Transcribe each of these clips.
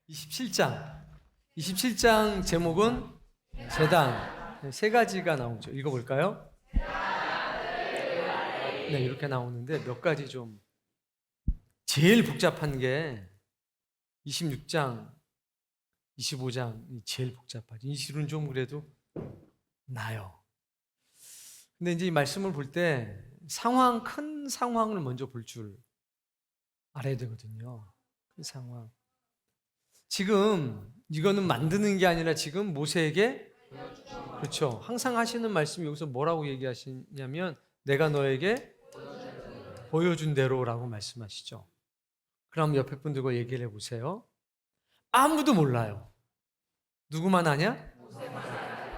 27장. 27장 제목은 제단. 세 가지가 나오죠. 읽어볼까요? 네, 이렇게 나오는데 몇 가지 좀 제일 복잡한 게 26장, 25장이 제일 복잡하죠. 20은 좀 그래도 나요. 근데 이제 이 말씀을 볼 때 큰 상황을 먼저 볼 줄 알아야 되거든요. 그 상황. 지금 이거는 만드는 게 아니라 지금 모세에게, 그렇죠, 항상 하시는 말씀이 여기서 뭐라고 얘기하시냐면 내가 너에게 보여준 대로라고 말씀하시죠. 그럼 옆에 분들과 얘기를 해보세요. 아무도 몰라요. 누구만 아냐?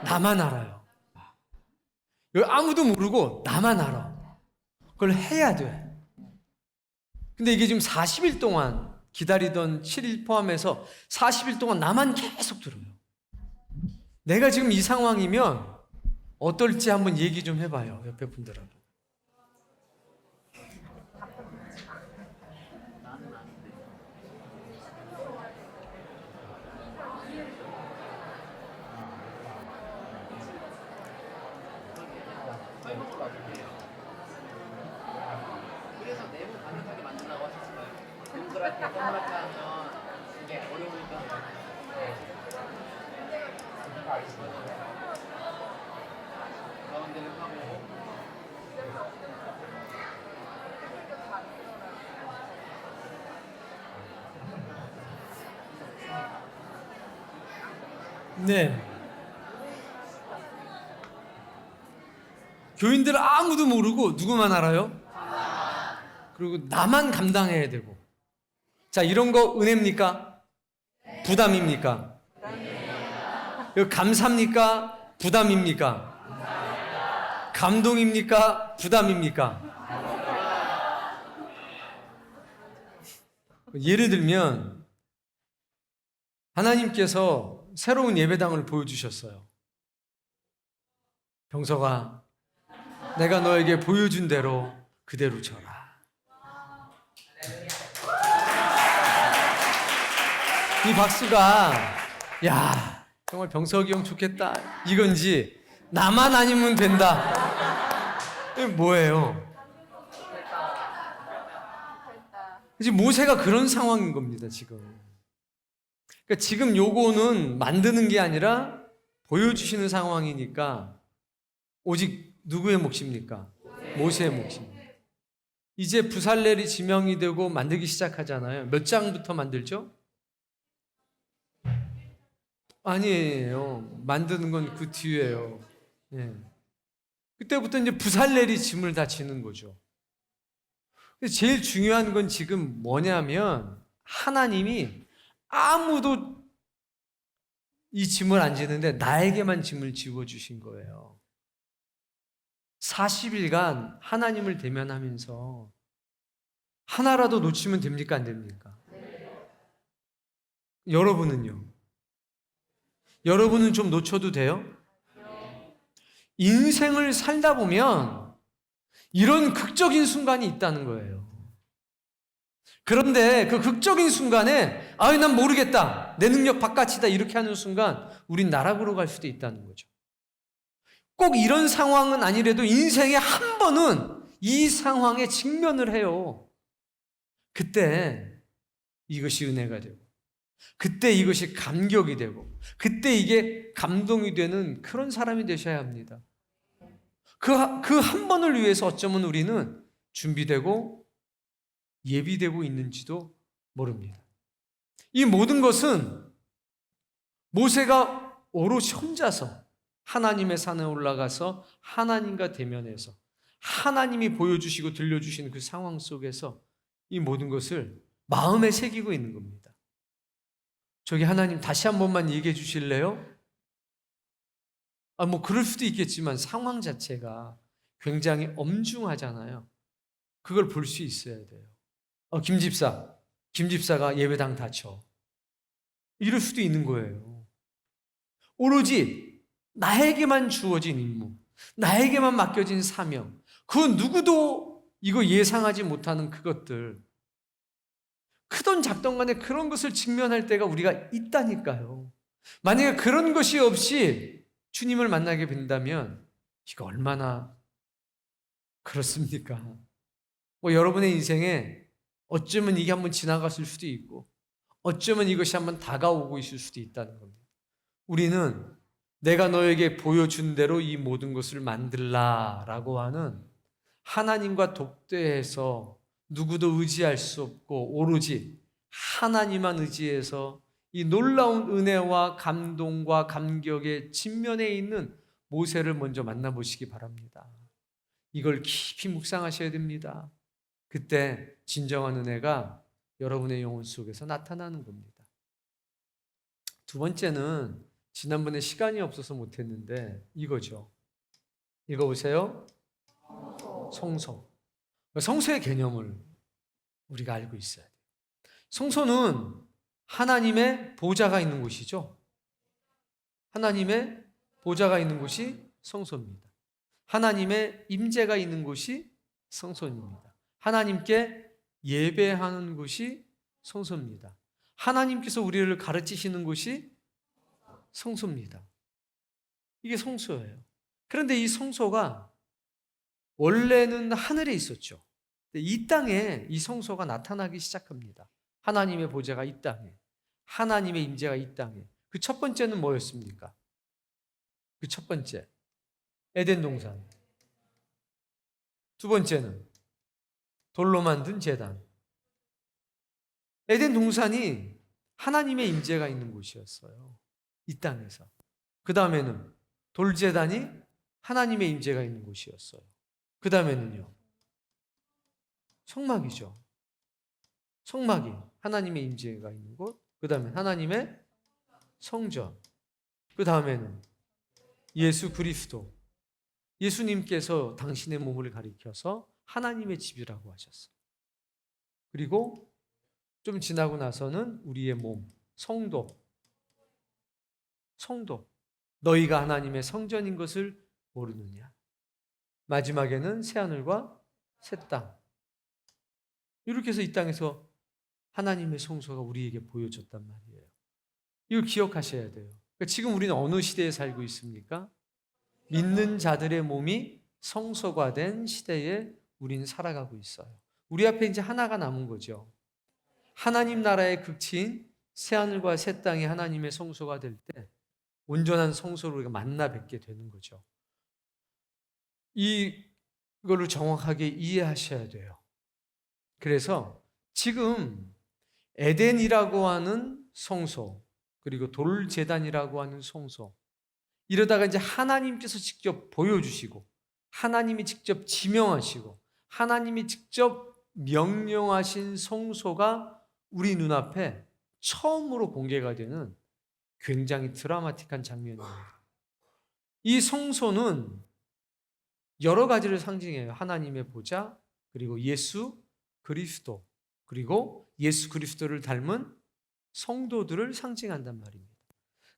나만 알아요. 여기 아무도 모르고 나만 알아. 그걸 해야 돼. 근데 이게 지금 40일 동안 기다리던 7일 포함해서 40일 동안 나만 계속 들어요. 내가 지금 이 상황이면 어떨지 한번 얘기 좀 해봐요. 옆에 분들하고. 그래서 내부 가능하게 만든다고 하셨어요. 동그랗게 동그랗게 하면 이게 어려우니까. 가운데를 하고. 네. 교인들 아무도 모르고 누구만 알아요? 그리고 나만 감당해야 되고. 자, 이런 거 은혜입니까? 부담입니까? 이거 감사입니까? 부담입니까? 감동입니까? 부담입니까? 예를 들면 하나님께서 새로운 예배당을 보여주셨어요. 병서가 내가 너에게 보여준 대로 그대로 져라. 이 박수가 야 정말 병석이 형 좋겠다 이건지 나만 아니면 된다. 이게 뭐예요? 지금 모세가 그런 상황인 겁니다. 지금. 그러니까 지금 요거는 만드는 게 아니라 보여주시는 상황이니까 오직 누구의 몫입니까? 모세의 몫입니다. 이제 부살렐이 지명이 되고 만들기 시작하잖아요. 몇 장부터 만들죠? 아니에요. 만드는 건 그 뒤에요. 예. 그때부터 이제 부살렐이 짐을 다 지는 거죠. 제일 중요한 건 지금 뭐냐면 하나님이 아무도 이 짐을 안 지는데 나에게만 짐을 지워주신 거예요. 40일간 하나님을 대면하면서 하나라도 놓치면 됩니까? 안 됩니까? 여러분은요? 여러분은 좀 놓쳐도 돼요? 인생을 살다 보면 이런 극적인 순간이 있다는 거예요. 그런데 그 극적인 순간에 난 모르겠다. 내 능력 바깥이다. 이렇게 하는 순간 우린 나락으로 갈 수도 있다는 거죠. 꼭 이런 상황은 아니래도 인생에 한 번은 이 상황에 직면을 해요. 그때 이것이 은혜가 되고 그때 이것이 감격이 되고 그때 이게 감동이 되는 그런 사람이 되셔야 합니다. 그 한 번을 위해서 어쩌면 우리는 준비되고 예비되고 있는지도 모릅니다. 이 모든 것은 모세가 오롯이 혼자서 하나님의 산에 올라가서 하나님과 대면해서 하나님이 보여주시고 들려주시는 그 상황 속에서 이 모든 것을 마음에 새기고 있는 겁니다. 저기 하나님 다시 한 번만 얘기해 주실래요? 그럴 수도 있겠지만 상황 자체가 굉장히 엄중하잖아요. 그걸 볼 수 있어야 돼요. 김집사가 예배당 다쳐. 이럴 수도 있는 거예요. 오로지 나에게만 주어진 임무, 나에게만 맡겨진 사명, 그 누구도 이거 예상하지 못하는 그것들, 크던 작던 간에 그런 것을 직면할 때가 우리가 있다니까요. 만약에 그런 것이 없이 주님을 만나게 된다면 이거 얼마나 그렇습니까? 뭐 여러분의 인생에 어쩌면 이게 한번 지나갔을 수도 있고 어쩌면 이것이 한번 다가오고 있을 수도 있다는 겁니다. 우리는 내가 너에게 보여준 대로 이 모든 것을 만들라라고 하는 하나님과 독대해서 누구도 의지할 수 없고 오로지 하나님만 의지해서 이 놀라운 은혜와 감동과 감격의 진면에 있는 모세를 먼저 만나보시기 바랍니다. 이걸 깊이 묵상하셔야 됩니다. 그때 진정한 은혜가 여러분의 영혼 속에서 나타나는 겁니다. 두 번째는 지난번에 시간이 없어서 못했는데 이거죠. 읽어보세요. 성소. 성소의 개념을 우리가 알고 있어야 돼요. 성소는 하나님의 보좌가 있는 곳이죠. 하나님의 보좌가 있는 곳이 성소입니다. 하나님의 임재가 있는 곳이 성소입니다. 하나님께 예배하는 곳이 성소입니다. 하나님께서 우리를 가르치시는 곳이 성소입니다. 이게 성소예요. 그런데 이 성소가 원래는 하늘에 있었죠. 이 땅에 이 성소가 나타나기 시작합니다. 하나님의 보좌가 이 땅에, 하나님의 임재가 이 땅에. 그 첫 번째는 뭐였습니까? 그 첫 번째, 에덴 동산. 두 번째는 돌로 만든 제단. 에덴 동산이 하나님의 임재가 있는 곳이었어요. 이 땅에서. 그 다음에는 돌제단이 하나님의 임재가 있는 곳이었어요. 그 다음에는요, 성막이죠. 성막이 하나님의 임재가 있는 곳. 그 다음에 하나님의 성전. 그 다음에는 예수 그리스도. 예수님께서 당신의 몸을 가리켜서 하나님의 집이라고 하셨어요. 그리고 좀 지나고 나서는 우리의 몸, 성도. 너희가 하나님의 성전인 것을 모르느냐. 마지막에는 새하늘과 새 땅. 이렇게 해서 이 땅에서 하나님의 성소가 우리에게 보여졌단 말이에요. 이걸 기억하셔야 돼요. 그러니까 지금 우리는 어느 시대에 살고 있습니까? 믿는 자들의 몸이 성소가 된 시대에 우리는 살아가고 있어요. 우리 앞에 이제 하나가 남은 거죠. 하나님 나라의 극치인 새하늘과 새 땅이 하나님의 성소가 될 때 온전한 성소를 우리가 만나 뵙게 되는 거죠. 이거를 정확하게 이해하셔야 돼요. 그래서 지금 에덴이라고 하는 성소, 그리고 돌제단이라고 하는 성소, 이러다가 이제 하나님께서 직접 보여주시고, 하나님이 직접 지명하시고, 하나님이 직접 명령하신 성소가 우리 눈앞에 처음으로 공개가 되는 굉장히 드라마틱한 장면이에요. 이 성소는 여러 가지를 상징해요. 하나님의 보좌, 그리고 예수 그리스도, 그리고 예수 그리스도를 닮은 성도들을 상징한단 말입니다.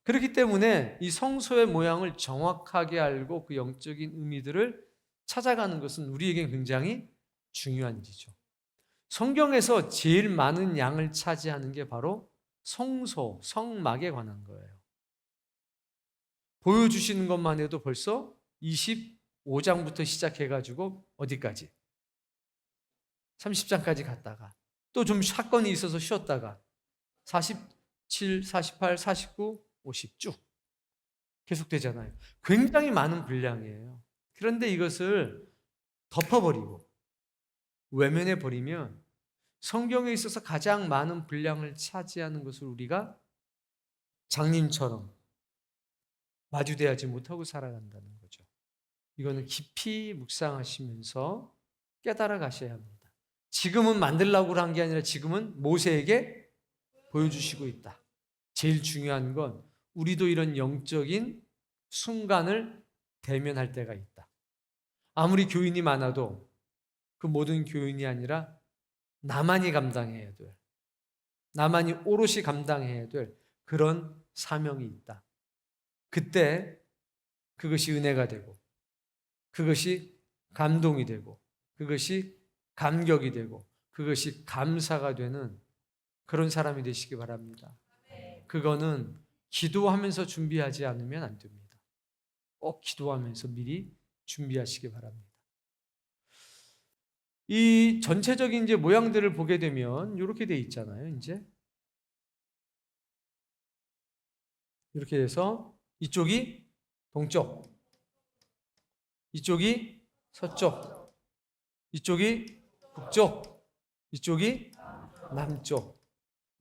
그렇기 때문에 이 성소의 모양을 정확하게 알고 그 영적인 의미들을 찾아가는 것은 우리에게 굉장히 중요한 일이죠. 성경에서 제일 많은 양을 차지하는 게 바로 성소, 성막에 관한 거예요. 보여주시는 것만 해도 벌써 25장부터 시작해가지고 어디까지? 30장까지 갔다가 또 좀 사건이 있어서 쉬었다가 47, 48, 49, 50 쭉 계속되잖아요. 굉장히 많은 분량이에요. 그런데 이것을 덮어버리고 외면해버리면 성경에 있어서 가장 많은 분량을 차지하는 것을 우리가 장님처럼 마주대하지 못하고 살아간다는 거죠. 이거는 깊이 묵상하시면서 깨달아 가셔야 합니다. 지금은 만들라고 한 게 아니라 지금은 모세에게 보여주시고 있다. 제일 중요한 건 우리도 이런 영적인 순간을 대면할 때가 있다. 아무리 교인이 많아도 그 모든 교인이 아니라 나만이 감당해야 될, 나만이 오롯이 감당해야 될 그런 사명이 있다. 그때 그것이 은혜가 되고, 그것이 감동이 되고, 그것이 감격이 되고, 그것이 감사가 되는 그런 사람이 되시기 바랍니다. 그거는 기도하면서 준비하지 않으면 안 됩니다. 꼭 기도하면서 미리 준비하시기 바랍니다. 이 전체적인 이제 모양들을 보게 되면 이렇게 돼 있잖아요. 이제 이렇게 돼서 이쪽이 동쪽, 이쪽이 서쪽, 이쪽이 북쪽, 이쪽이 남쪽.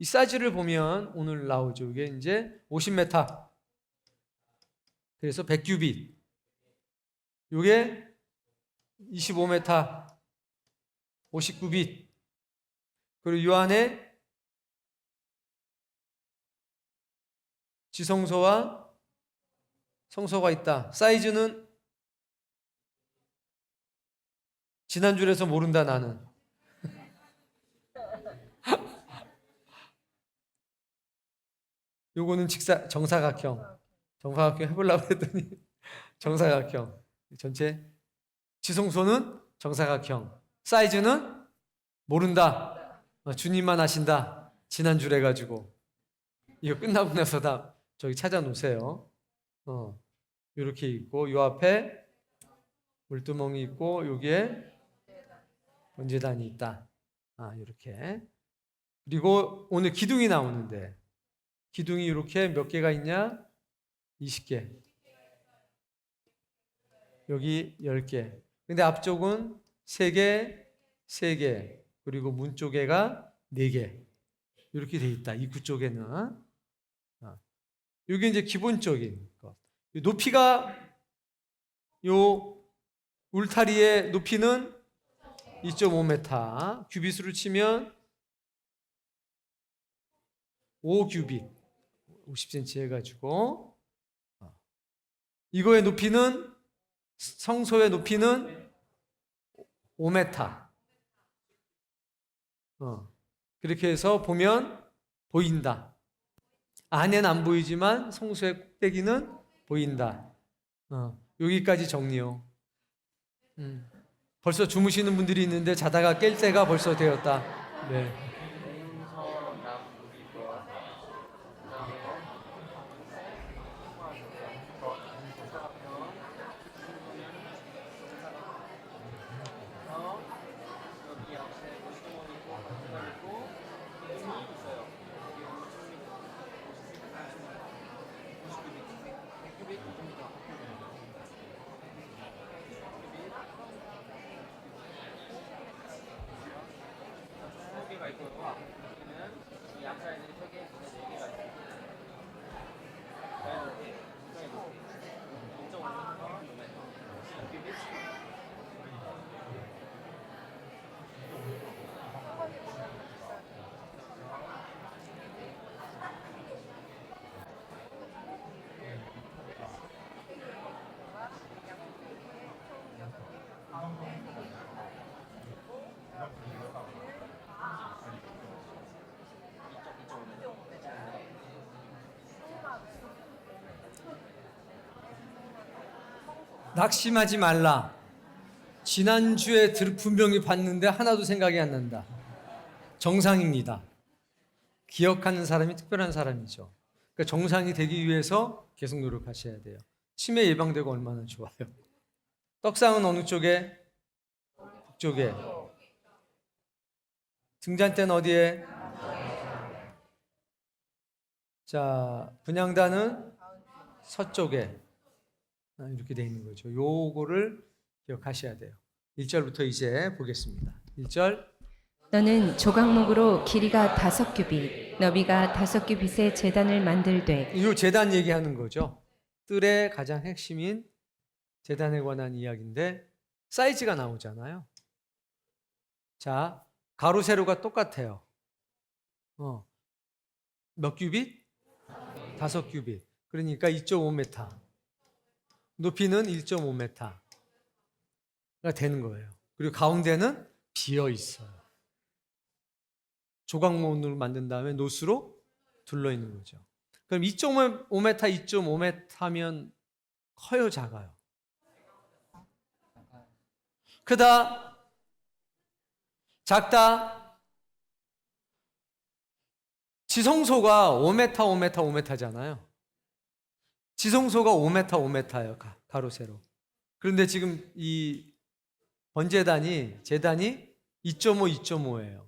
이 사이즈를 보면 오늘 나오죠. 이게 이제 50m. 그래서 100규빗. 이게 25m, 59빛. 그리고 이 안에 지성소와 성소가 있다. 사이즈는 지난줄에서 모른다 나는. 요거는 정사각형. 정사각형 해보려고 했더니 정사각형. 전체 지성소는 정사각형. 사이즈는 모른다. 주님만 아신다. 지난줄 해가지고 이거 끝나고 나서 다 저기 찾아놓으세요. 이렇게 있고 요 앞에 물두멍이 있고 여기에 번제단이 있다. 이렇게. 그리고 오늘 기둥이 나오는데 기둥이 이렇게 몇 개가 있냐? 20개. 여기 10개. 근데 앞쪽은 3개, 3개. 그리고 문 쪽에가 4개. 이렇게 돼 있다. 입구 쪽에는. 이게 이제 기본적인 것. 높이가 요 울타리의 높이는 2.5m. 규빗으로 치면 5규빗. 50cm 해가지고 이거의 높이는 성소의 높이는 5m. 그렇게 해서 보면 보인다. 안에는 안 보이지만 성소의 꼭대기는 보인다. 여기까지 정리요. 벌써 주무시는 분들이 있는데 자다가 깰 때가 벌써 되었다. 네. 낙심하지 말라. 지난주에 분명히 봤는데 하나도 생각이 안 난다. 정상입니다. 기억하는 사람이 특별한 사람이죠. 그러니까 정상이 되기 위해서 계속 노력하셔야 돼요. 치매 예방되고 얼마나 좋아요. 떡상은 어느 쪽에? 북쪽에. 등잔대는 어디에? 자, 분향단은 서쪽에. 이렇게 되어 있는 거죠. 요거를 기억하셔야 돼요. 1절부터 이제 보겠습니다. 1절. 너는 조각목으로 길이가 5규빗, 너비가 5규빗의 제단을 만들되. 이 제단 얘기하는 거죠. 뜰의 가장 핵심인 제단에 관한 이야기인데 사이즈가 나오잖아요. 자, 가로 세로가 똑같아요. 몇 규빗? 5규빗. 그러니까 2.5m. 높이는 1.5m가 되는 거예요. 그리고 가운데는 비어 있어요. 조각문으로 만든 다음에 노수로 둘러 있는 거죠. 그럼 2.5m, 2.5m면 커요, 작아요? 크다? 작다? 지성소가 5m, 5m, 5m잖아요. 지성소가 5m, 5m예요. 가로 세로. 그런데 지금 이 번제단이 재단이 2.5, 2.5예요.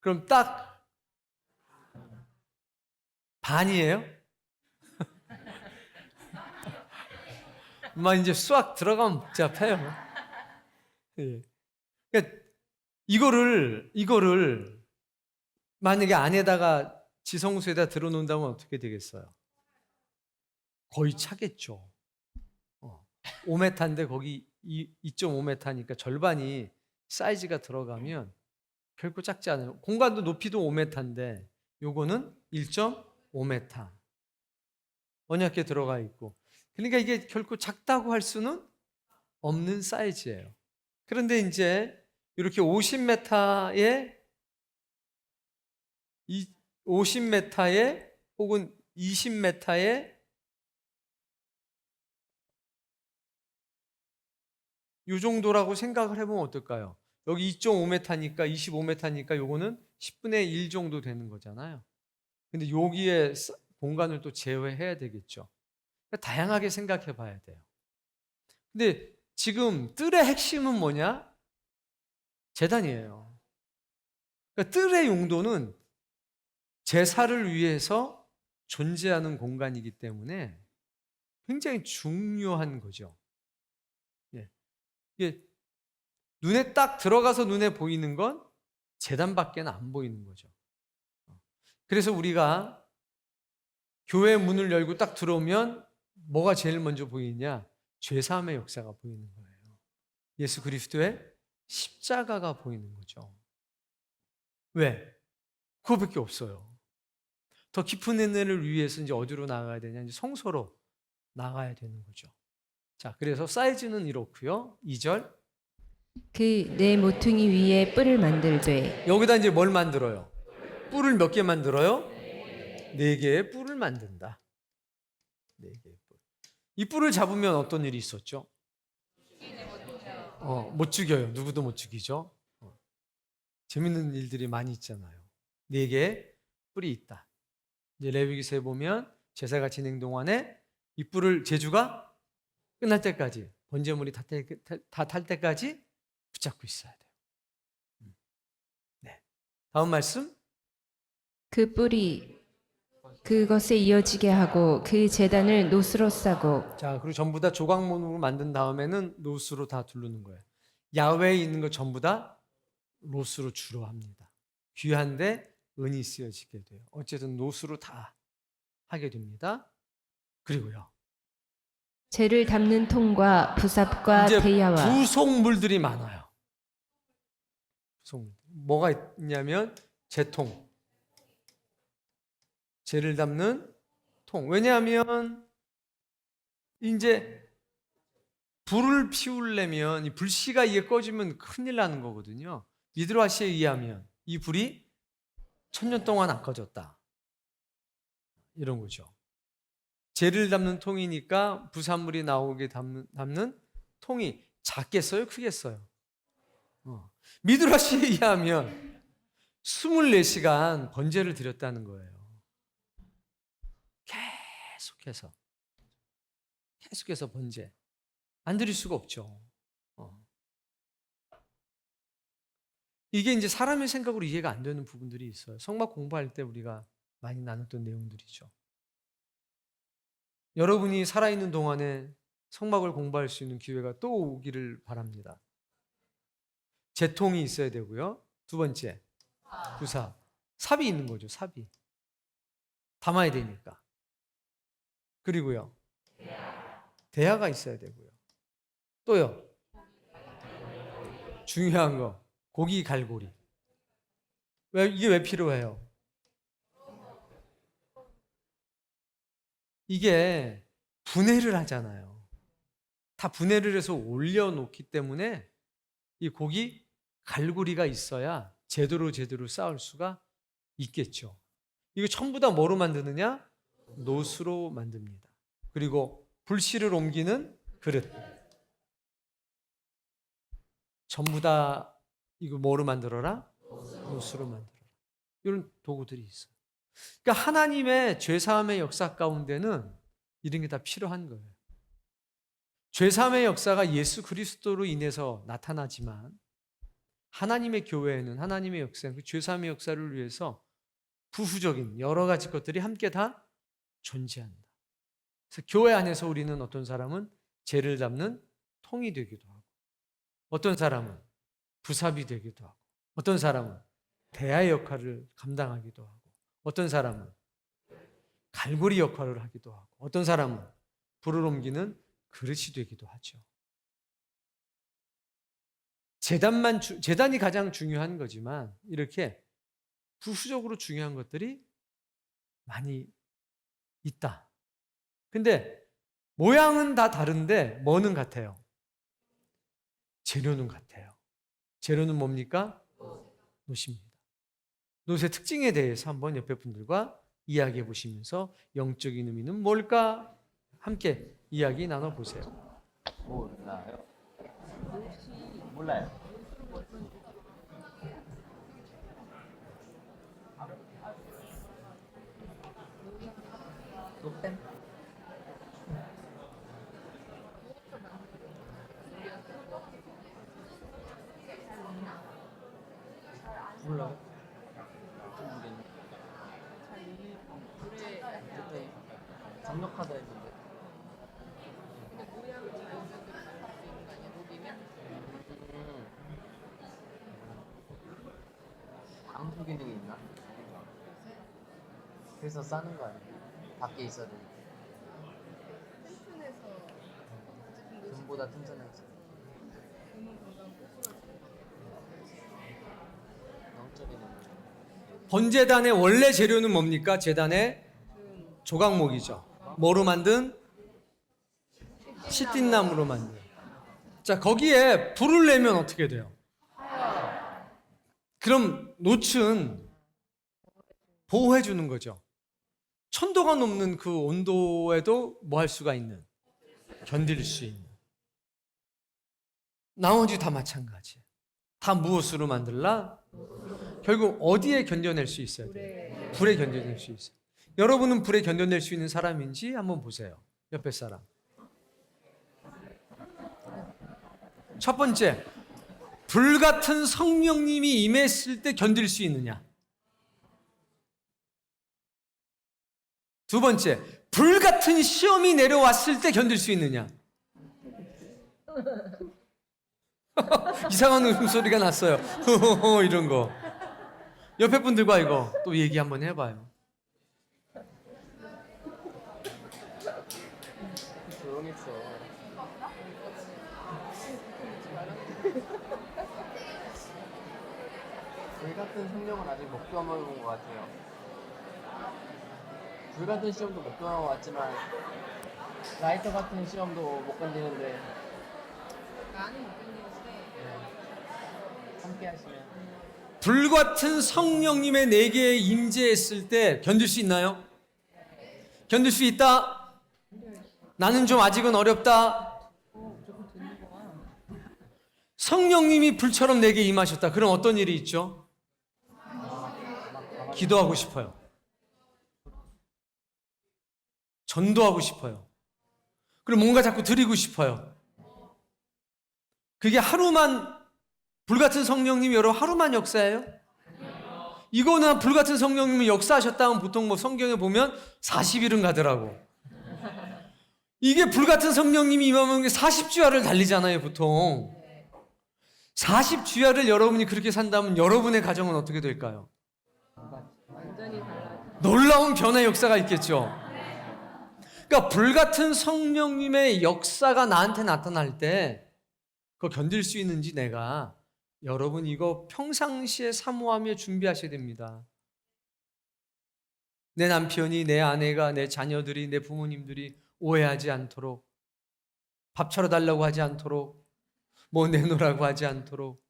그럼 딱 반이에요? 막 이제 수학 들어가면 복잡해요. 예. 그러니까 이거를 만약에 안에다가 지성소에다 들어놓는다면 어떻게 되겠어요? 거의 차겠죠. 5m인데 거기 2.5m니까 절반이 사이즈가 들어가면 결코 작지 않아요. 공간도 높이도 5m인데 요거는 1.5m 언약궤 들어가 있고, 그러니까 이게 결코 작다고 할 수는 없는 사이즈예요. 그런데 이제 이렇게 50m에 혹은 20m에 이 정도라고 생각을 해보면 어떨까요? 여기 2.5m니까 25m니까 요거는 10분의 1 정도 되는 거잖아요. 근데 여기에 공간을 또 제어해야 되겠죠. 그러니까 다양하게 생각해 봐야 돼요. 근데 지금 뜰의 핵심은 뭐냐? 제단이에요. 그러니까 뜰의 용도는 제사를 위해서 존재하는 공간이기 때문에 굉장히 중요한 거죠. 이게 눈에 딱 들어가서 눈에 보이는 건 제단밖에 안 보이는 거죠. 그래서 우리가 교회 문을 열고 딱 들어오면 뭐가 제일 먼저 보이냐? 죄사함의 역사가 보이는 거예요. 예수 그리스도의 십자가가 보이는 거죠. 왜? 그거밖에 없어요. 더 깊은 은혜를 위해서 이제 어디로 나가야 되냐? 이제 성소로 나가야 되는 거죠. 자, 그래서 사이즈는 이렇고요. 2절. 그 네 모퉁이 위에 뿔을 만들되 여기다 이제 뭘 만들어요? 뿔을 몇 개 만들어요? 4개의 뿔을 만든다. 4개의 뿔. 이 뿔을 잡으면 어떤 일이 있었죠? 못 죽여요. 누구도 못 죽이죠. 재밌는 일들이 많이 있잖아요. 4개의 뿔이 있다. 이제 레위기서에 보면 제사가 진행 동안에 이 뿔을 제주가 끝날 때까지, 번제물이 다 탈 때까지 붙잡고 있어야 돼요. 네. 다음 말씀. 그 뿔이 그것에 이어지게 하고 그 제단을 노스로 싸고. 자, 그리고 전부 다 조각목으로 만든 다음에는 노스로 다 두르는 거예요. 야외에 있는 거 전부 다 노스로 주로 합니다. 귀한데 은이 쓰여지게 돼요. 어쨌든 노스로 다 하게 됩니다. 그리고요, 재를 담는 통과 부삽과 이제 대야와 부속물들이 많아요. 부속물. 뭐가 있냐면 재통, 재를 담는 통. 왜냐하면 이제 불을 피우려면 이 불씨가 이게 꺼지면 큰일 나는 거거든요. 미드라시에 의하면 이 불이 1000년 동안 안 꺼졌다, 이런 거죠. 재를 담는 통이니까 부산물이 나오게 담는 통이 작겠어요? 크겠어요? 미드라시에 의하면 24시간 번제를 드렸다는 거예요. 계속해서 번제. 안 드릴 수가 없죠. 이게 이제 사람의 생각으로 이해가 안 되는 부분들이 있어요. 성막 공부할 때 우리가 많이 나눴던 내용들이죠. 여러분이 살아있는 동안에 성막을 공부할 수 있는 기회가 또 오기를 바랍니다. 재통이 있어야 되고요. 두 번째, 부삽. 삽이 있는 거죠, 삽이. 담아야 되니까. 그리고요, 대야가 있어야 되고요. 또요, 중요한 거, 고기 갈고리. 이게 왜 필요해요? 이게 분해를 하잖아요. 다 분해를 해서 올려놓기 때문에 이 고기 갈고리가 있어야 제대로 쌓을 수가 있겠죠. 이거 전부 다 뭐로 만드느냐? 노스로 만듭니다. 그리고 불씨를 옮기는 그릇. 전부 다 이거 뭐로 만들어라? 노스로 만들어라. 이런 도구들이 있어요. 그러니까 하나님의 죄사함의 역사 가운데는 이런 게 다 필요한 거예요. 죄사함의 역사가 예수 그리스도로 인해서 나타나지만 하나님의 교회에는, 하나님의 역사는 그 죄사함의 역사를 위해서 부수적인 여러 가지 것들이 함께 다 존재한다. 그래서 교회 안에서 우리는 어떤 사람은 죄를 잡는 통이 되기도 하고, 어떤 사람은 부삽이 되기도 하고, 어떤 사람은 대야의 역할을 감당하기도 하고, 어떤 사람은 갈고리 역할을 하기도 하고, 어떤 사람은 불을 옮기는 그릇이 되기도 하죠. 재단이 가장 중요한 거지만 이렇게 부수적으로 중요한 것들이 많이 있다. 근데 모양은 다 다른데 뭐는 같아요? 재료는 같아요. 재료는 뭡니까? 놋입니다. 놋의 특징에 대해서 한번 옆에 분들과 이야기해 보시면서 영적인 의미는 뭘까? 함께 이야기 나눠보세요. 몰라요. 몰라요. 노뱀? 몰라요. 모르겠네. 강력하다 했는데. 방수 기능이 있나? 그래서 싸는 거 아니야? 밖에 있어야 되니까. 금보다 튼튼하지. 영적인 의미. 번제단의 원래 재료는 뭡니까? 제단의 조각목이죠. 뭐로 만든? 시띠나무로 만든. 자, 거기에 불을 내면 어떻게 돼요? 그럼 놋은 보호해 주는 거죠. 천도가 넘는 그 온도에도 뭐 할 수가 있는, 견딜 수 있는. 나머지 다 마찬가지. 다 무엇으로 만들라? 결국 어디에 견뎌낼 수 있어야 돼요? 불에 견뎌낼 수 있어요. 여러분은 불에 견뎌낼 수 있는 사람인지 한번 보세요. 옆에 사람. 첫 번째, 불같은 성령님이 임했을 때 견딜 수 있느냐? 두 번째, 불같은 시험이 내려왔을 때 견딜 수 있느냐? 이상한 웃음소리가 났어요. 이런 거. 옆에 분들과 이거 또 얘기 한번 해봐요. 조용했어. 불 같은 성령은 아직 못 경험해본 것 같아요. 불 같은 시험도 못 경험해봤지만 라이터 같은 시험도 못 견디는데 나는 못 견디는데 함께 하시면 불같은 성령님의 내게에 임재했을 때 견딜 수 있나요? 견딜 수 있다? 나는 좀 아직은 어렵다. 성령님이 불처럼 내게 임하셨다. 그럼 어떤 일이 있죠? 기도하고 싶어요. 전도하고 싶어요. 그리고 뭔가 자꾸 드리고 싶어요. 그게 하루만, 불같은 성령님이 여러분 하루만 역사예요? 이거는 불같은 성령님이 역사하셨다 하면 보통 뭐 성경에 보면 40일은 가더라고. 이게 불같은 성령님이 임하면 40주야를 달리잖아요, 보통. 40주야를 여러분이 그렇게 산다면 여러분의 가정은 어떻게 될까요? 완전히 달라져. 놀라운 변화의 역사가 있겠죠. 그러니까 불같은 성령님의 역사가 나한테 나타날 때 그거 견딜 수 있는지 내가, 여러분 이거 평상시에 사모하며 준비하셔야 됩니다. 내 남편이, 내 아내가, 내 자녀들이, 내 부모님들이 오해하지 않도록, 밥 차려 달라고 하지 않도록, 뭐 내놓으라고 하지 않도록.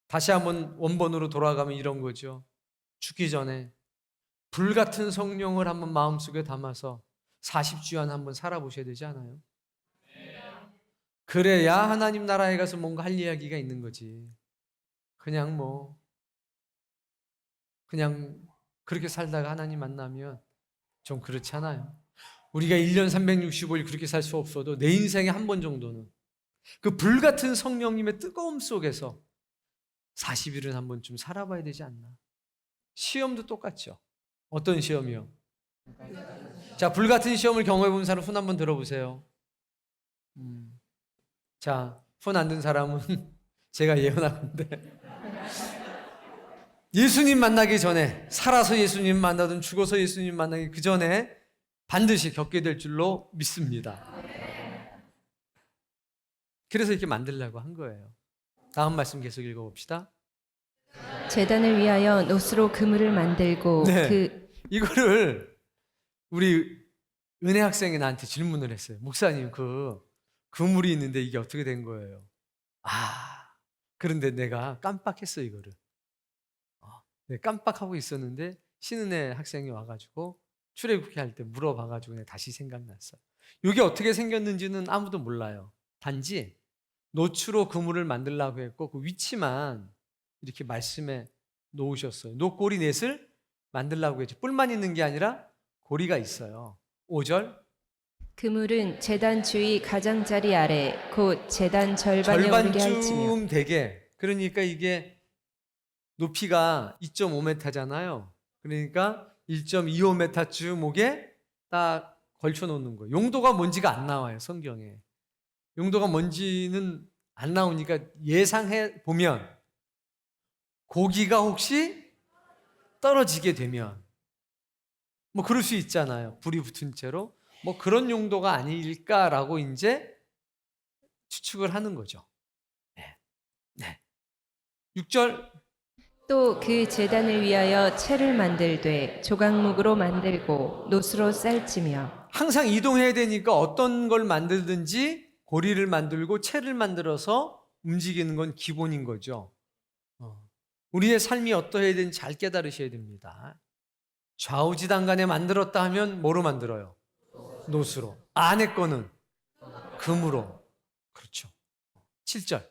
다시 한번 원본으로 돌아가면 이런 거죠. 죽기 전에 불같은 성령을 한번 마음속에 담아서 40주간 한번 살아보셔야 되지 않아요? 그래야 하나님 나라에 가서 뭔가 할 이야기가 있는 거지. 그냥 그렇게 살다가 하나님 만나면 좀 그렇지 않아요? 우리가 1년 365일 그렇게 살 수 없어도 내 인생에 한 번 정도는 그 불같은 성령님의 뜨거움 속에서 40일은 한 번쯤 살아봐야 되지 않나? 시험도 똑같죠. 어떤 시험이요? 자, 불같은 시험을 경험해 본 사람 손 한번 들어보세요. 자, 손 안 든 사람은 제가 예언하건데 예수님 만나기 전에, 살아서 예수님 만나든 죽어서 예수님 만나기 그 전에 반드시 겪게 될 줄로 믿습니다. 그래서 이렇게 만들려고 한 거예요. 다음 말씀 계속 읽어봅시다. 제단을 위하여 노스로 그물을 만들고 네. 이거를 우리 은혜 학생이 나한테 질문을 했어요. 목사님, 그 그물이 있는데 이게 어떻게 된 거예요? 그런데 내가 깜빡했어, 이거를. 깜빡하고 있었는데 신은혜 학생이 와가지고 출애굽기 할 때 물어봐가지고 내가 다시 생각났어요. 이게 어떻게 생겼는지는 아무도 몰라요. 단지 노추로 그물을 만들려고 했고 그 위치만 이렇게 말씀에 놓으셨어요. 노꼬리 넷을 만들려고 했지. 뿔만 있는 게 아니라 고리가 있어요. 5절. 그물은 제단 주위 가장자리 아래 곧 제단 절반에 오르게 할지며. 절반쯤 되게. 그러니까 이게 높이가 2.5m잖아요. 그러니까 1.25m쯤 목에 딱 걸쳐 놓는 거예요. 용도가 뭔지가 안 나와요, 성경에. 용도가 뭔지는 안 나오니까 예상해 보면 고기가 혹시 떨어지게 되면 뭐 그럴 수 있잖아요. 불이 붙은 채로. 뭐 그런 용도가 아닐까라고 이제 추측을 하는 거죠. 네. 6절. 또 그 제단을 위하여 채를 만들되 조각목으로 만들고 노스로 쌀지며. 항상 이동해야 되니까 어떤 걸 만들든지 고리를 만들고 채를 만들어서 움직이는 건 기본인 거죠. 우리의 삶이 어떠해야 되는지 잘 깨달으셔야 됩니다. 좌우지단간에 만들었다 하면 뭐로 만들어요? 노스로. 안에 거는 금으로. 그렇죠. 7절.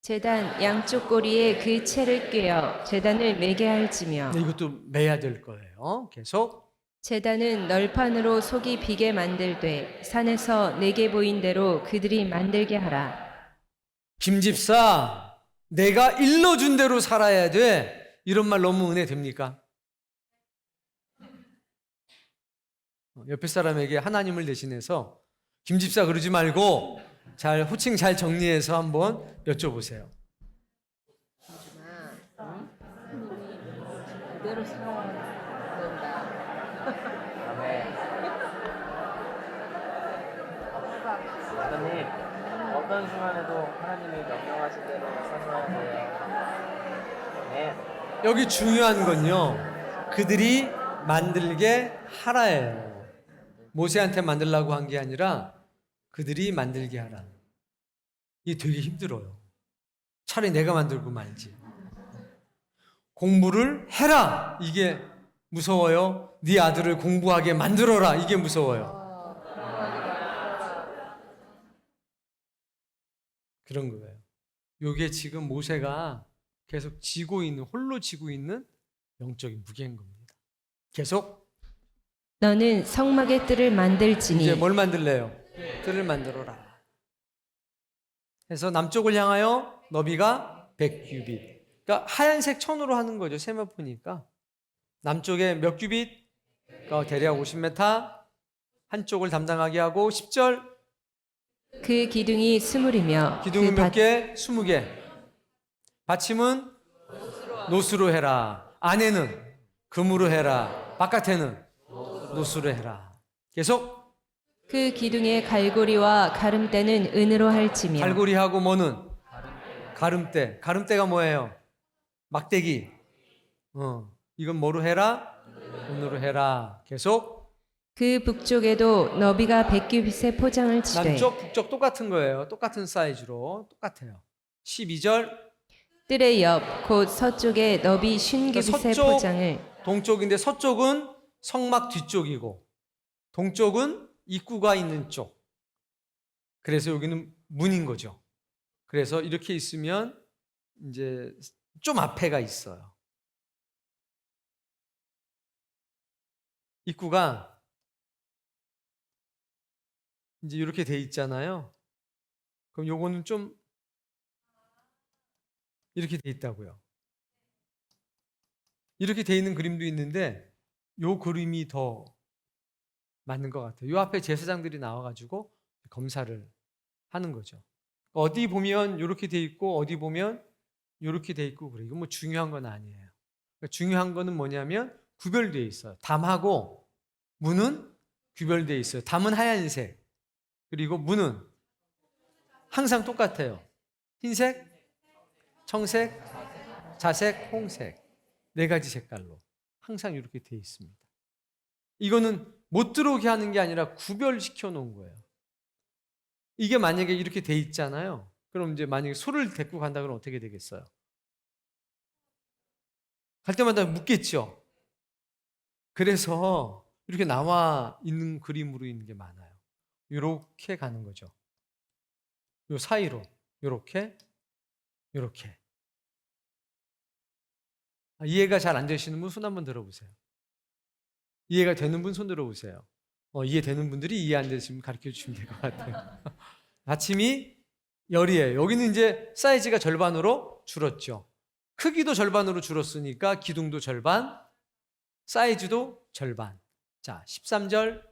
제단 양쪽 꼬리에 그 채를 꿰어 제단을 매게 할지며. 이것도 매야 될 거예요. 계속. 제단은 널판으로 속이 비게 만들되 산에서 내게 보인 대로 그들이 만들게 하라. 김 집사, 내가 일러준 대로 살아야 돼. 이런 말 너무 은혜 됩니까? 옆에 사람에게 하나님을 대신해서 김 집사 그러지 말고 잘 호칭 잘 정리해서 한번 여쭤보세요. 그대로 살아야 된다. 아멘. 목사님, 어떤 순간에도 하나님이 명령하신 대로 살아야 돼요. 네. 여기 중요한 건요, 그들이 만들게 하라예요. 모세한테 만들라고 한 게 아니라 그들이 만들게 하라. 이게 되게 힘들어요. 차라리 내가 만들고 말지. 공부를 해라. 이게 무서워요. 네 아들을 공부하게 만들어라. 이게 무서워요. 그런 거예요. 이게 지금 모세가 계속 지고 있는, 홀로 지고 있는 영적인 무게인 겁니다. 계속. 너는 성막의 뜰을 만들지니. 이제 뭘 만들래요? 뜰을 만들어라. 해서 남쪽을 향하여 너비가 100규빗. 그러니까 하얀색 천으로 하는 거죠. 세마포니까. 남쪽에 몇 규빗? 그러니까 대략 50m. 한쪽을 담당하게 하고 10절. 그 기둥이 스물이며. 기둥은 몇 개? 20개. 받침은 노수로 해라. 안에는 금으로 해라. 바깥에는 노수로 해라. 계속. 그 기둥의 갈고리와 가름대는 은으로 할지며. 갈고리하고 뭐는? 가름대. 가름대가 뭐예요? 막대기. 이건 뭐로 해라? 은으로 해라. 계속. 그 북쪽에도 너비가 100규빗의 포장을 치되. 남쪽, 북쪽 똑같은 거예요. 똑같은 사이즈로 똑같아요. 12절. 뜰의 옆 곧 서쪽에 너비 50규빗의 서쪽, 포장을. 동쪽인데 서쪽은 성막 뒤쪽이고 동쪽은 입구가 있는 쪽. 그래서 여기는 문인 거죠. 그래서 이렇게 있으면 이제 좀 앞에가 있어요. 입구가 이제 이렇게 돼 있잖아요. 그럼 요거는 좀 이렇게 돼 있다고요. 이렇게 돼 있는 그림도 있는데 요 그림이 더 맞는 것 같아요. 요 앞에 제사장들이 나와가지고 검사를 하는 거죠. 어디 보면 이렇게 돼 있고 어디 보면 이렇게 돼 있고 그래. 이건 뭐 중요한 건 아니에요. 그러니까 중요한 거는 뭐냐면 구별되어 있어요. 담하고 문은 구별되어 있어요. 담은 하얀색, 그리고 문은 항상 똑같아요. 흰색, 청색, 자색, 홍색, 네 가지 색깔로 항상 이렇게 되어 있습니다. 이거는 못 들어오게 하는 게 아니라 구별시켜 놓은 거예요. 이게 만약에 이렇게 돼 있잖아요. 그럼 이제 만약에 소를 데리고 간다 그러면 어떻게 되겠어요? 갈 때마다 묻겠죠. 그래서 이렇게 나와 있는 그림으로 있는 게 많아요. 이렇게 가는 거죠. 요 사이로 이렇게 이렇게. 이해가 잘 안 되시는 분 손 한번 들어보세요. 이해가 되는 분 손 들어보세요. 이해되는 분들이 이해 안 되시면 가르쳐 주시면 될 것 같아요. 받침이 열이에요. 여기는 이제 사이즈가 절반으로 줄었죠. 크기도 절반으로 줄었으니까 기둥도 절반, 사이즈도 절반. 자, 13절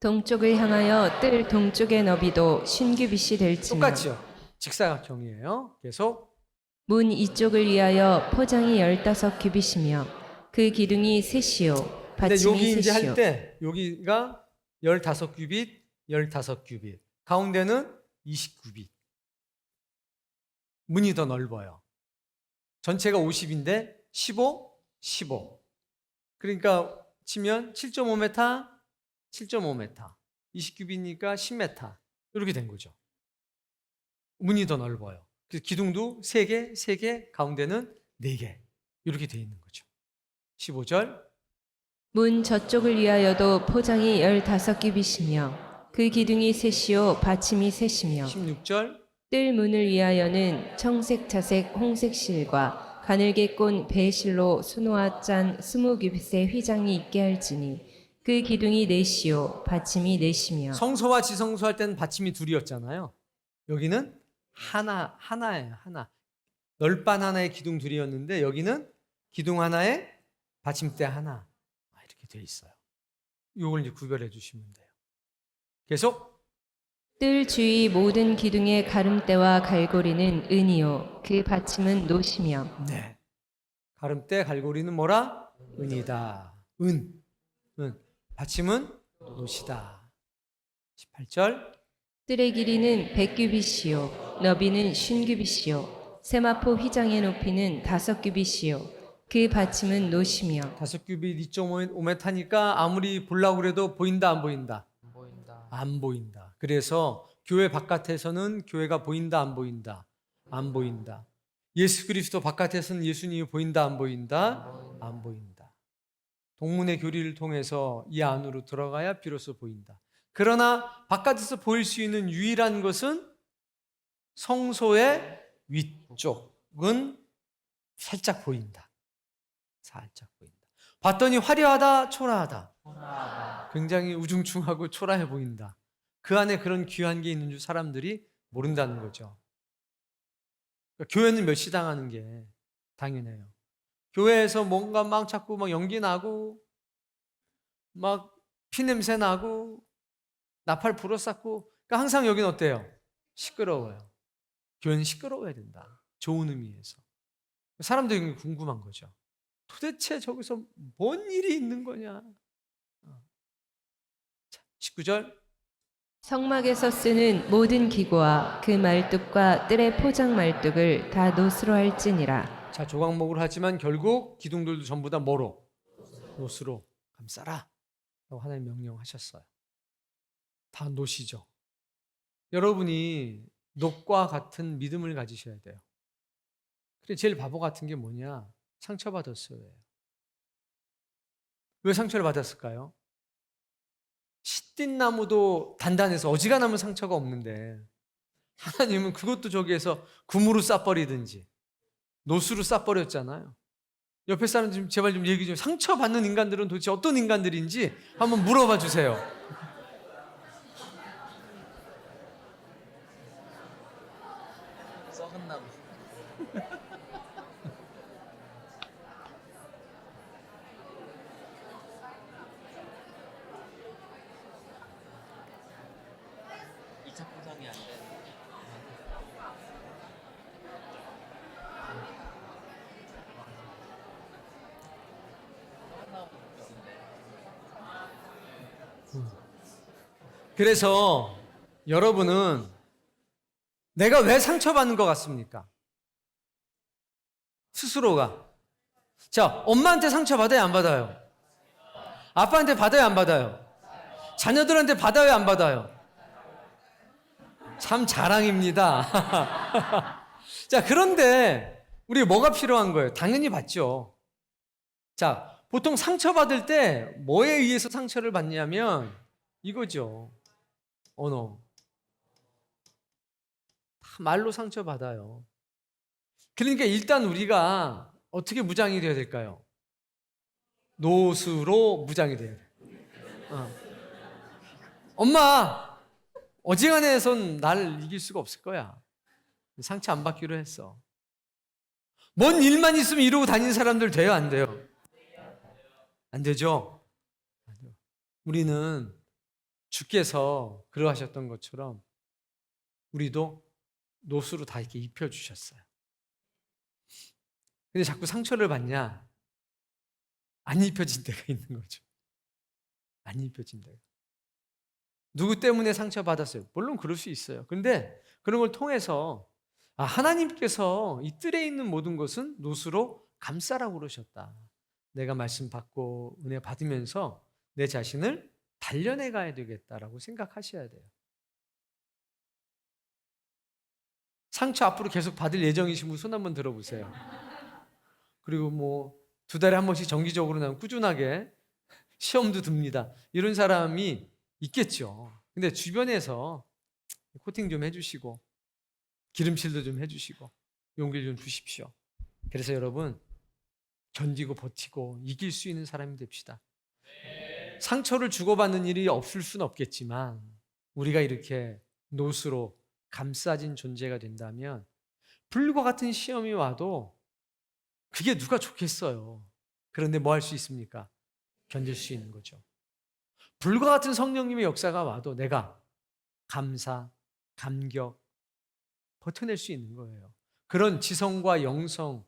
동쪽을 향하여 뜰 동쪽의 너비도 신규빗이 될지며 똑같죠. 직사각형이에요. 계속 문 이쪽을 위하여 포장이 15규빗이며 그 기둥이 셋이요 근데 받침이 여기 이제 셋이요 할 때 여기가 15규빗, 15규빗. 가운데는 20규빗. 문이 더 넓어요. 전체가 50인데 15, 15. 그러니까 치면 7.5m, 7.5m. 20규빗이니까 10m. 이렇게 된 거죠. 문이 더 넓어요. 그래서 기둥도 3개, 3개, 가운데는 4개. 이렇게 돼 있는 거죠. 15절. 문 저쪽을 위하여도 포장이 15규빗이며 그 기둥이 셋이요 받침이 셋이며 16절. 뜰 문을 위하여는 청색, 자색, 홍색 실과 가늘게 꼰 배실로 수놓아 짠 20규빗의 휘장이 있게 할지니 그 기둥이 넷이요 받침이 넷이며 성소와 지성소 할 때는 받침이 둘이었잖아요. 여기는 하나예요. 하나. 널빤 하나의 기둥 둘이었는데 여기는 기둥 하나에 받침대 하나. 이렇게 돼 있어요. 이걸 이제 구별해 주시면 돼요. 계속 뜰 주위 모든 기둥의 가름대와 갈고리는 은이요 그 받침은 노시며 네. 가름대 갈고리는 뭐라? 은이다. 은. 받침은 노시다. 18절. 뜰의 길이는 100규빗이요 너비는 50규빗이요 세마포 휘장의 높이는 5규빗이요 그 받침은 노시며 5규빗 2.5m니까 아무리 보려고 그래도 보인다 안 보인다? 안 보인다. 안 보인다. 그래서 교회 바깥에서는 교회가 보인다 안 보인다? 안 보인다. 예수 그리스도 바깥에서는 예수님이 보인다 안 보인다? 안 보인다. 동문의 교리를 통해서 이 안으로 들어가야 비로소 보인다. 그러나 바깥에서 보일 수 있는 유일한 것은 성소의 위쪽은 살짝 보인다. 살짝 보인다. 봤더니 화려하다, 초라하다. 굉장히 우중충하고 초라해 보인다. 그 안에 그런 귀한 게 있는 줄 사람들이 모른다는 거죠. 그러니까 교회는 멸시당하는 게 당연해요. 교회에서 뭔가 막 자꾸 막 연기 나고 막 피냄새 나고 나팔 불어쌓고 그러니까 항상 여기는 어때요? 시끄러워요. 교회는 시끄러워야 된다. 좋은 의미에서. 사람들이 궁금한 거죠. 도대체 저기서 뭔 일이 있는 거냐? 19절. 성막에서 쓰는 모든 기구와 그 말뚝과 뜰의 포장 말뚝을 다 노스로 할지니라 자, 조각목으로 하지만 결국 기둥들도 전부 다 뭐로? 노스로 감싸라 라고 하나님 명령하셨어요. 다 노시죠. 여러분이 녹과 같은 믿음을 가지셔야 돼요. 그래, 제일 바보 같은 게 뭐냐? 상처받았어요. 왜 상처를 받았을까요? 시딘 나무도 단단해서 어지간하면 상처가 없는데 하나님은 그것도 저기에서 금으로 싸버리든지 노수로 싸버렸잖아요. 옆에 사람 좀 제발 좀 얘기 좀, 상처받는 인간들은 도대체 어떤 인간들인지 한번 물어봐 주세요. 썩은 나무. 이차 포장이 안 돼. 썩은 나무 있는데. 그래서 여러분은 내가 왜 상처받는 것 같습니까? 스스로가. 자, 엄마한테 상처받아요, 안 받아요? 아빠한테 받아요, 안 받아요? 자녀들한테 받아요, 안 받아요? 참 자랑입니다. 자, 그런데 우리 뭐가 필요한 거예요? 당연히 받죠. 자, 보통 상처받을 때 뭐에 의해서 상처를 받냐면 이거죠. 언어. 다 말로 상처받아요. 그러니까 일단 우리가 어떻게 무장이 되어야 될까요? 노수로 무장이 돼야 돼요. 엄마, 어지간해선 날 이길 수가 없을 거야. 상처 안 받기로 했어. 뭔 일만 있으면 이러고 다니는 사람들 돼요, 안 돼요? 안 되죠? 우리는 주께서 그러하셨던 것처럼 우리도 노수로 다 이렇게 입혀주셨어요. 근데 자꾸 상처를 받냐? 안 입혀진 데가 있는 거죠. 안 입혀진 데가. 누구 때문에 상처받았어요? 물론 그럴 수 있어요. 근데 그런 걸 통해서 하나님께서 이 뜰에 있는 모든 것은 노수로 감싸라고 그러셨다. 내가 말씀 받고 은혜 받으면서 내 자신을 단련해 가야 되겠다라고 생각하셔야 돼요. 상처 앞으로 계속 받을 예정이신 분 손 한번 들어보세요. 그리고 뭐 2달에 한 번씩 정기적으로 난 꾸준하게 시험도 듭니다. 이런 사람이 있겠죠. 근데 주변에서 코팅 좀 해주시고 기름칠도 좀 해주시고 용기를 좀 주십시오. 그래서 여러분 견디고 버티고 이길 수 있는 사람이 됩시다. 상처를 주고받는 일이 없을 수는 없겠지만 우리가 이렇게 노수로 감싸진 존재가 된다면 불과 같은 시험이 와도 그게 누가 좋겠어요. 그런데 뭐 할 수 있습니까? 견딜 수 있는 거죠. 불과 같은 성령님의 역사가 와도 내가 감사, 감격, 버텨낼 수 있는 거예요. 그런 지성과 영성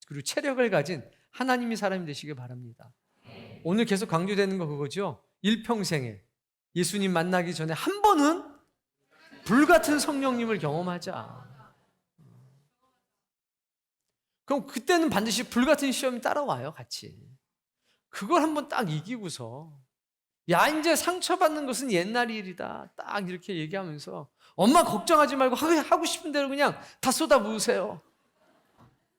그리고 체력을 가진 하나님의 사람이 되시길 바랍니다. 오늘 계속 강조되는 거 그거죠. 일평생에 예수님 만나기 전에 한 번은 불같은 성령님을 경험하자. 그럼 그때는 반드시 불같은 시험이 따라와요, 같이. 그걸 한번 딱 이기고서 야, 이제 상처받는 것은 옛날 일이다. 딱 이렇게 얘기하면서 엄마 걱정하지 말고 하고 싶은 대로 그냥 다 쏟아부으세요.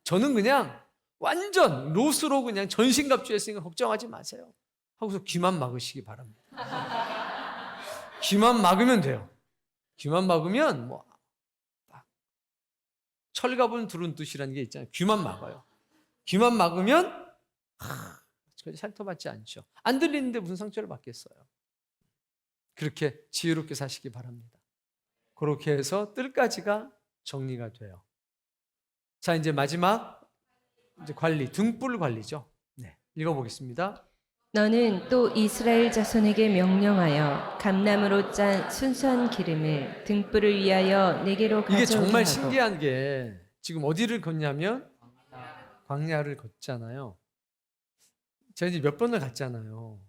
저는 그냥 완전 로스로 그냥 전신갑주했으니까 걱정하지 마세요. 하고서 귀만 막으시기 바랍니다. 귀만 막으면 돼요. 귀만 막으면 뭐 철갑은 두른 뜻이라는 게 있잖아요. 귀만 막아요. 귀만 막으면 전혀 상처받지 않죠. 안 들리는데 무슨 상처를 받겠어요. 그렇게 지혜롭게 사시기 바랍니다. 그렇게 해서 뜰까지가 정리가 돼요. 자, 이제 마지막 이제 관리, 등불 관리죠. 네, 읽어보겠습니다. 너는 또 이스라엘 자손에게 명령하여 감나무로 짠 순수한 기름을 등불을 위하여 내게로 가져오게 이게 정말 하고 신기한 게 지금 어디를 걷냐면 광야를 걷잖아요. 제가 이제 몇 번을 갔잖아요.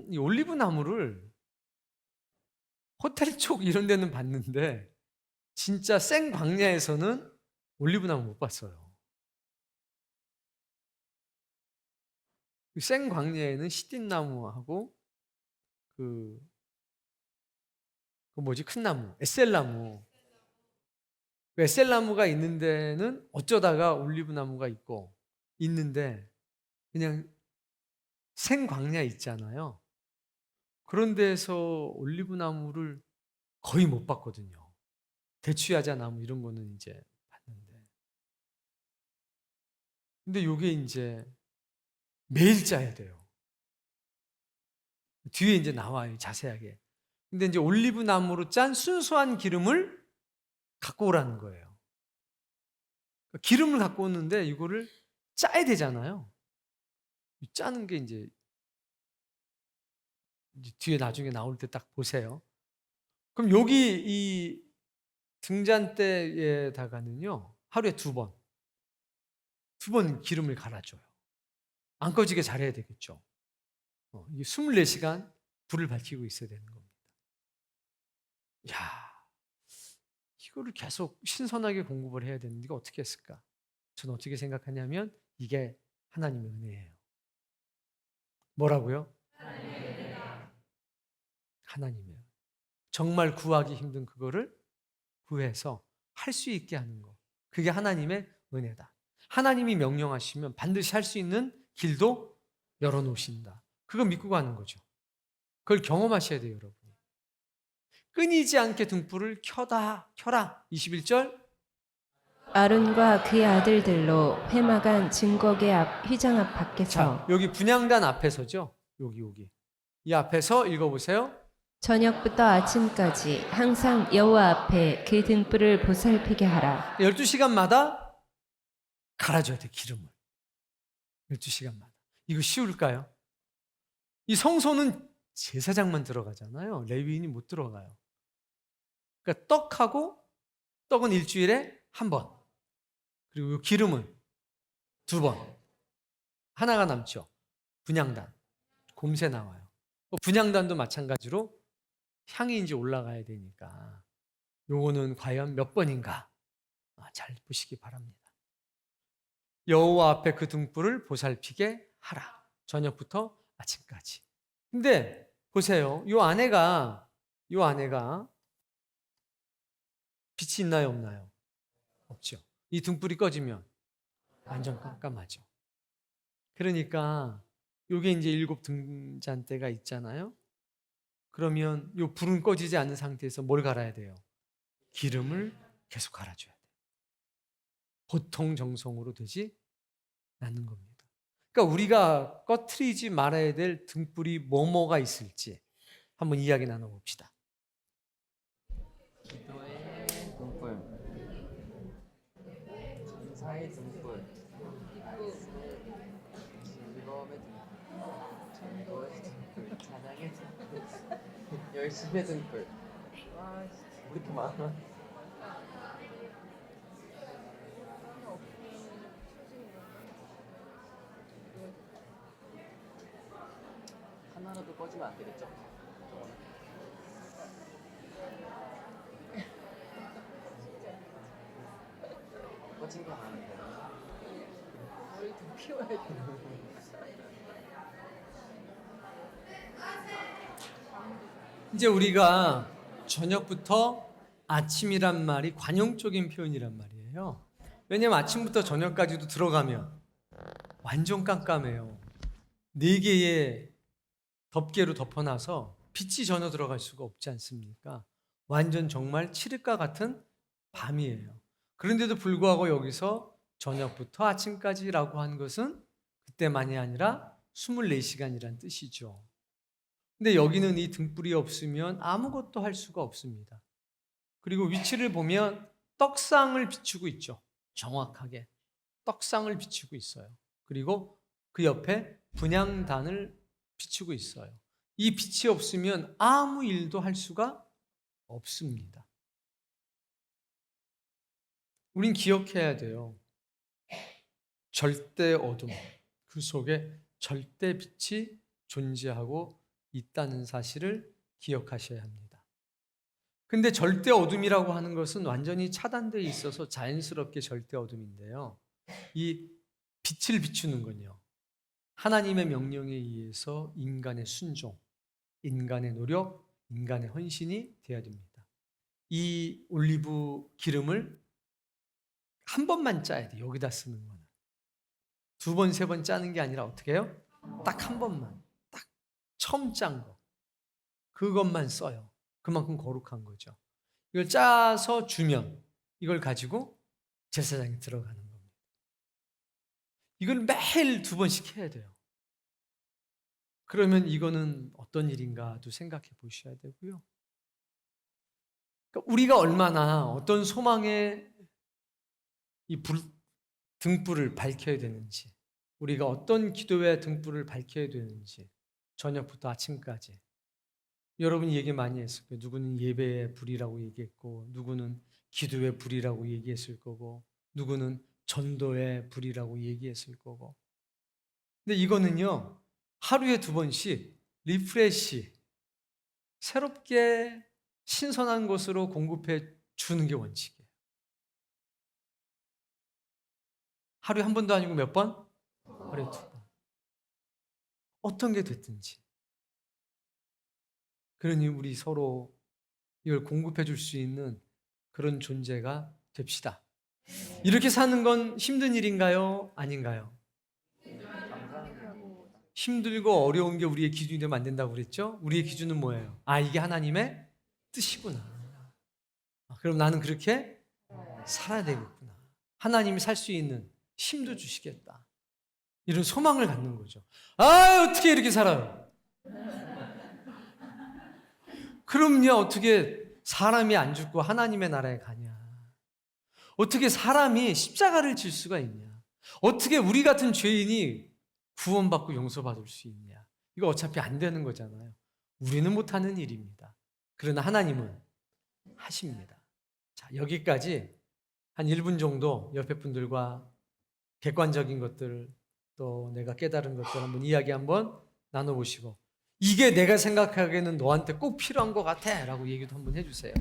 이 올리브 나무를 호텔 쪽 이런 데는 봤는데 진짜 생 광야에서는 올리브 나무 못 봤어요. 생 광야에는 시딘나무하고 그 뭐지 큰 나무, 에셀나무. 그 에셀나무가 있는 데는 어쩌다가 올리브 나무가 있고 있는데 그냥 생 광야 있잖아요. 그런 데서 올리브 나무를 거의 못 봤거든요. 대추야자 나무 이런 거는 이제 봤는데 근데 요게 이제 매일 짜야 돼요. 뒤에 이제 나와요, 자세하게. 근데 이제 올리브 나무로 짠 순수한 기름을 갖고 오라는 거예요. 기름을 갖고 오는데 이거를 짜야 되잖아요. 짜는 게 이제 뒤에 나중에 나올 때 딱 보세요. 그럼 여기 이 등잔대에다가는요, 하루에 2번 기름을 갈아줘요. 안 꺼지게 잘해야 되겠죠. 이게 24시간 불을 밝히고 있어야 되는 겁니다. 야, 이거를 계속 신선하게 공급을 해야 되는데 이거 어떻게 했을까? 저는 어떻게 생각하냐면 이게 하나님의 은혜예요. 뭐라고요? 하나님이에요. 정말 구하기 힘든 그거를 구해서 할 수 있게 하는 거. 그게 하나님의 은혜다. 하나님이 명령하시면 반드시 할 수 있는 길도 열어놓으신다. 그거 믿고 가는 거죠. 그걸 경험하셔야 돼요, 여러분. 끊이지 않게 등불을 켜라. 21절. 아론과 그의 아들들로 회막안 증거계 앞 휘장 앞 밖에서 자, 여기 분향단 앞에서죠. 여기. 이 앞에서 읽어보세요. 저녁부터 아침까지 항상 여호와 앞에 그 등불을 보살피게 하라. 12시간마다 갈아줘야 돼, 기름을. 12시간마다. 이거 쉬울까요? 이 성소는 제사장만 들어가잖아요. 레위인이 못 들어가요. 그러니까 떡은 일주일에 1번. 그리고 이 기름은 2번. 하나가 남죠. 분향단. 곰새 나와요. 분향단도 마찬가지로 향이 이제 올라가야 되니까 요거는 과연 몇 번인가? 잘 보시기 바랍니다. 여호와 앞에 그 등불을 보살피게 하라. 저녁부터 아침까지. 근데 보세요. 요 안에가 빛이 있나요, 없나요? 없죠. 이 등불이 꺼지면 완전 깜깜하죠. 그러니까 요게 이제 7 등잔대가 있잖아요. 그러면 요 불은 꺼지지 않는 상태에서 뭘 갈아야 돼요? 기름을 계속 갈아줘야 돼요. 보통 정성으로 되지 않는 겁니다. 그러니까 우리가 꺼트리지 말아야 될 등불이 뭐가 있을지 한번 이야기 나눠봅시다. 기도의 등불, 감사의 등불, 즐거움의 등불, 전도의 등불, 찬양의 등불, 열심의 등불. 와, 왜 이렇게 많아? 하나라도 꺼지면 안 되겠죠? 꺼진 게 많은데. 우리 좀 피워야 돼. 이제 우리가 저녁부터 아침이란 말이 관용적인 표현이란 말이에요. 왜냐면 아침부터 저녁까지도 들어가면 완전 깜깜해요. 4개의 덮개로 덮어놔서 빛이 전혀 들어갈 수가 없지 않습니까? 완전 정말 칠흑과 같은 밤이에요. 그런데도 불구하고 여기서 저녁부터 아침까지라고 한 것은 그때만이 아니라 24시간이란 뜻이죠. 근데 여기는 이 등불이 없으면 아무것도 할 수가 없습니다. 그리고 위치를 보면 떡상을 비추고 있죠. 정확하게 떡상을 비추고 있어요. 그리고 그 옆에 분향단을 비추고 있어요. 이 빛이 없으면 아무 일도 할 수가 없습니다. 우린 기억해야 돼요. 절대 어둠, 그 속에 절대 빛이 존재하고 있다는 사실을 기억하셔야 합니다. 근데 절대 어둠이라고 하는 것은 완전히 차단되어 있어서 자연스럽게 절대 어둠인데요. 이 빛을 비추는 건요, 하나님의 명령에 의해서 인간의 순종, 인간의 노력, 인간의 헌신이 되어야 됩니다. 이 올리브 기름을 한 번만 짜야 돼요. 여기다 쓰는 거는 2번, 3번 짜는 게 아니라 어떻게 해요? 딱 한 번만, 딱 처음 짠 거, 그것만 써요. 그만큼 거룩한 거죠. 이걸 짜서 주면 이걸 가지고 제사장이 들어가는 겁니다. 이걸 매일 2번씩 해야 돼요. 그러면 이거는 어떤 일인가도 생각해 보셔야 되고요. 그러니까 우리가 얼마나 어떤 소망의 이 등불을 밝혀야 되는지, 우리가 어떤 기도의 등불을 밝혀야 되는지, 저녁부터 아침까지 여러분이 얘기 많이 했을 거예요. 누구는 예배의 불이라고 얘기했고, 누구는 기도의 불이라고 얘기했을 거고, 누구는 전도의 불이라고 얘기했을 거고. 근데 이거는요, 하루에 2번씩 리프레시, 새롭게 신선한 것으로 공급해 주는 게 원칙이에요. 하루에 1번도 아니고 몇 번? 하루에 2번. 어떤 게 됐든지. 그러니 우리 서로 이걸 공급해 줄 수 있는 그런 존재가 됩시다. 이렇게 사는 건 힘든 일인가요? 아닌가요? 힘들고 어려운 게 우리의 기준이 되면 안 된다고 그랬죠? 우리의 기준은 뭐예요? 아, 이게 하나님의 뜻이구나. 그럼 나는 그렇게 살아야 되겠구나. 하나님이 살 수 있는 힘도 주시겠다. 이런 소망을 갖는 거죠. 아, 어떻게 이렇게 살아요? 그럼요, 어떻게 사람이 안 죽고 하나님의 나라에 가냐? 어떻게 사람이 십자가를 질 수가 있냐? 어떻게 우리 같은 죄인이 구원받고 용서받을 수 있냐? 이거 어차피 안 되는 거잖아요. 우리는 못하는 일입니다. 그러나 하나님은 하십니다. 자, 여기까지 한 1분 정도 옆에 분들과 객관적인 것들, 또 내가 깨달은 것들 한번 이야기 한번 나눠보시고, 이게 내가 생각하기에는 너한테 꼭 필요한 것 같아 라고 얘기도 한번 해주세요.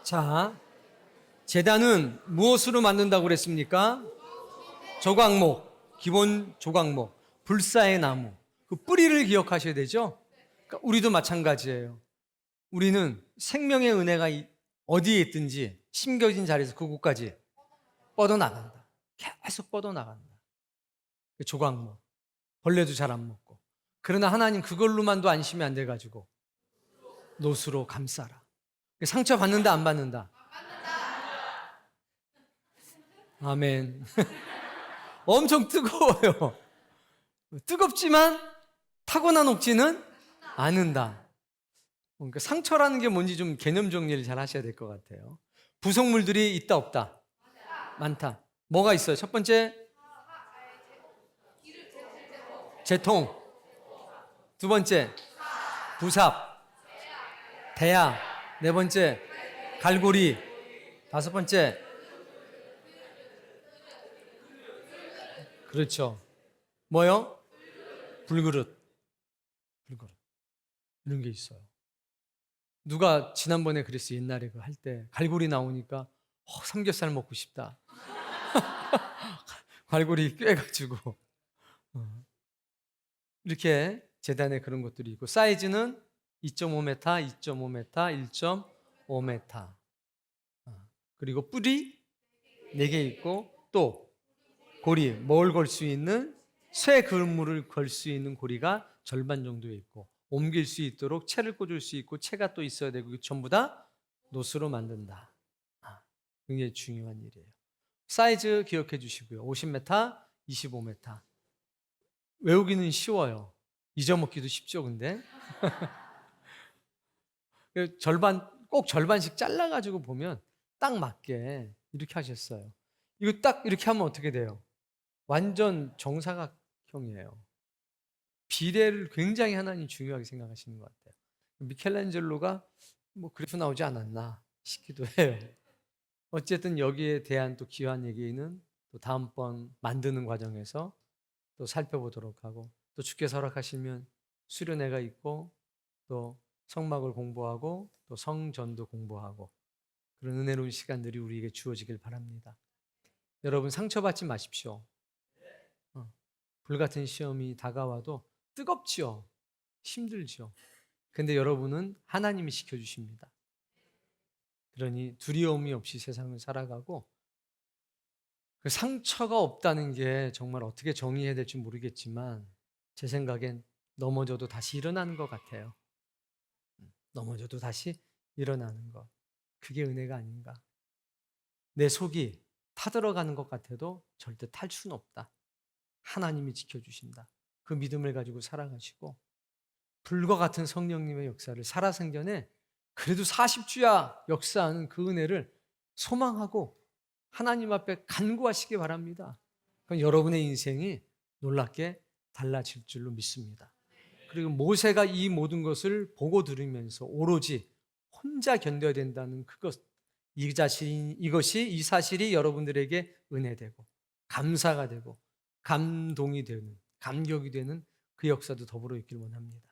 자, 제단은 무엇으로 만든다고 그랬습니까? 조각목, 기본 조각목, 불사의 나무, 그 뿌리를 기억하셔야 되죠? 그러니까 우리도 마찬가지예요. 우리는 생명의 은혜가 어디에 있든지 심겨진 자리에서 그곳까지 뻗어나간다. 계속 뻗어나간다. 그 조각목, 벌레도 잘 안 먹고. 그러나 하나님 그걸로만도 안심이 안 돼가지고 노수로 감싸라. 상처 받는다, 안 받는다? 아멘. 엄청 뜨거워요. 뜨겁지만 타고난 옥지는 않는다. 그러니까 상처라는 게 뭔지 좀 개념 정리를 잘 하셔야 될 것 같아요. 부속물들이 있다, 없다? 많다. 뭐가 있어요? 첫 번째, 재통. 두 번째, 부삽, 대야. 네 번째, 갈고리. 다섯 번째, 그렇죠. 뭐요? 불그릇. 불그릇. 이런 게 있어요. 누가 지난번에 그랬어요. 옛날에 그 할 때 갈고리 나오니까 삼겹살 먹고 싶다. 갈고리 꿰가지고 이렇게 재단에 그런 것들이 있고 사이즈는 2.5m, 2.5m, 1.5m. 그리고 뿔이 4개 있고 또 고리, 뭘 걸 수 있는 쇠 그물을 걸 수 있는 고리가 절반 정도 있고 옮길 수 있도록 채를 꽂을 수 있고 채가 또 있어야 되고 전부 다 노스로 만든다. 굉장히 중요한 일이에요. 사이즈 기억해 주시고요. 50m, 25m. 외우기는 쉬워요. 잊어먹기도 쉽죠, 근데. 꼭 절반씩 잘라가지고 보면 딱 맞게 이렇게 하셨어요. 이거 딱 이렇게 하면 어떻게 돼요? 완전 정사각형이에요. 비례를 굉장히 하나님 중요하게 생각하시는 것 같아요. 미켈란젤로가 뭐 그래서 나오지 않았나 싶기도 해요. 어쨌든 여기에 대한 또 귀한 얘기는 또 다음번 만드는 과정에서 또 살펴보도록 하고 또 주께서 허락하시면 수련회가 있고 또 성막을 공부하고 또 성전도 공부하고 그런 은혜로운 시간들이 우리에게 주어지길 바랍니다. 여러분 상처받지 마십시오. 불같은 시험이 다가와도 뜨겁지요. 힘들죠. 근데 여러분은 하나님이 지켜주십니다. 그러니 두려움이 없이 세상을 살아가고 그 상처가 없다는 게 정말 어떻게 정의해야 될지 모르겠지만 제 생각엔 넘어져도 다시 일어나는 것 같아요. 넘어져도 다시 일어나는 것. 그게 은혜가 아닌가. 내 속이 타들어가는 것 같아도 절대 탈 수는 없다. 하나님이 지켜주신다. 그 믿음을 가지고 살아가시고 불과 같은 성령님의 역사를 살아생전에 그래도 40주야 역사하는 그 은혜를 소망하고 하나님 앞에 간구하시기 바랍니다. 그럼 여러분의 인생이 놀랍게 달라질 줄로 믿습니다. 그리고 모세가 이 모든 것을 보고 들으면서 오로지 혼자 견뎌야 된다는 이 사실이 여러분들에게 은혜되고 감사가 되고 감동이 되는 감격이 되는 그 역사도 더불어 있기를 원합니다.